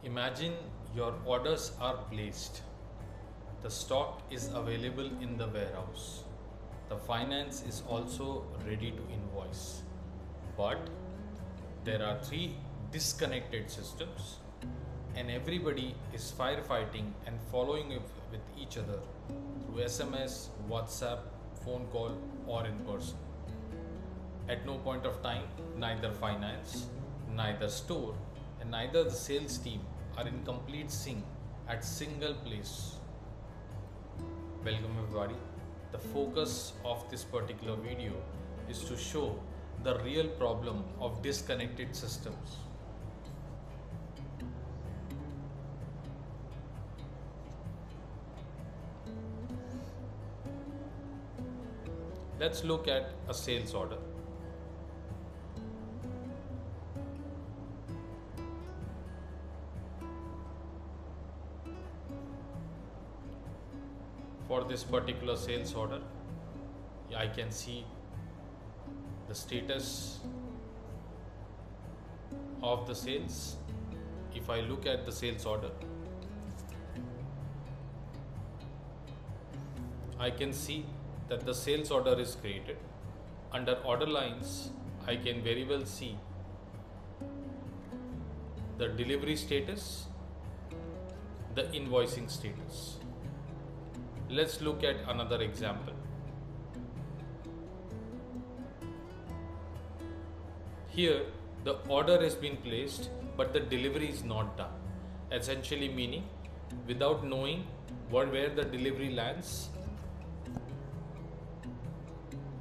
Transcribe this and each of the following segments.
Imagine your orders are placed. The stock is available in the warehouse. The finance is also ready to invoice. But there are three disconnected systems, and everybody is firefighting and following up with each other through SMS, WhatsApp, phone call, or in person. At no point of time, neither finance, neither store, and neither the sales team are in complete sync at single place. Welcome everybody. The focus of this particular video is to show the real problem of disconnected systems. Let's look at a sales order. For this particular sales order, I can see the status of the sales. If I look at the sales order, I can see that the sales order is created. Under order lines, I can very well see the delivery status, the invoicing status. Let's look at another example. Here, the order has been placed, but the delivery is not done. Essentially meaning, without knowing where the delivery lands,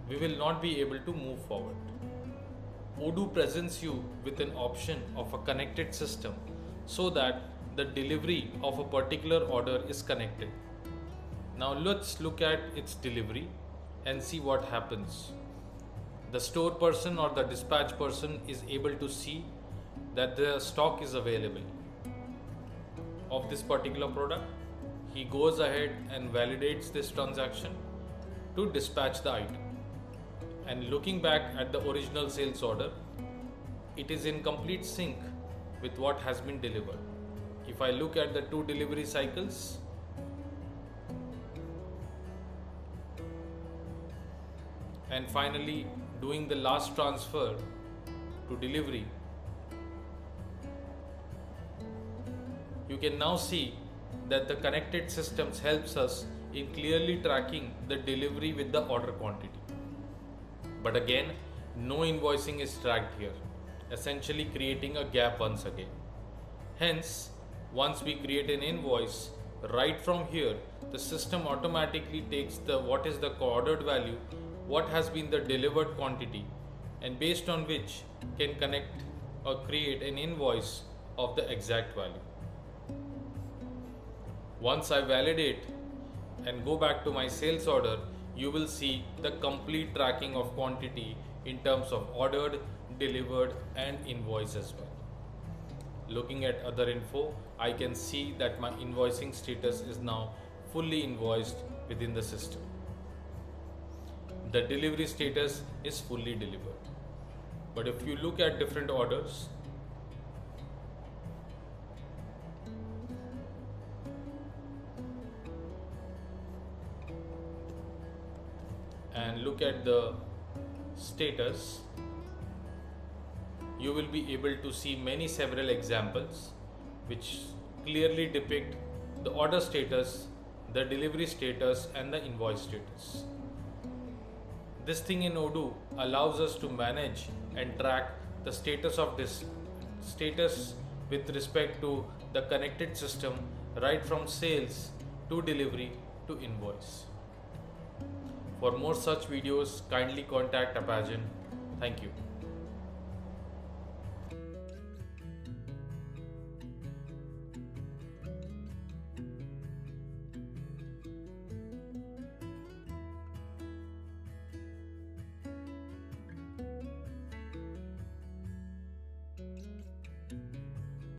we will not be able to move forward. Odoo presents you with an option of a connected system so that the delivery of a particular order is connected. Now let's look at its delivery and see what happens. The store person or the dispatch person is able to see that the stock is available of this particular product. He goes ahead and validates this transaction to dispatch the item. And looking back at the original sales order, it is in complete sync with what has been delivered. If I look at the two delivery cycles, and finally doing the last transfer to delivery, you can now see that the connected systems helps us in clearly tracking the delivery with the order quantity. But again, no invoicing is tracked here, essentially creating a gap once again. Hence, once we create an invoice, right from here, the system automatically takes what is the ordered value, what has been the delivered quantity, and based on which can connect or create an invoice of the exact value. Once I validate and go back to my sales order, you will see the complete tracking of quantity in terms of ordered, delivered, and invoice as well. Looking at other info, I can see that my invoicing status is now fully invoiced within the system. The delivery status is fully delivered. But if you look at different orders, and look at the status, you will be able to see several examples which clearly depict the order status, the delivery status, and the invoice status. This thing in Odoo allows us to manage and track the status of this status with respect to the connected system, right from sales to delivery to invoice. For more such videos, kindly contact Apagen. Thank you.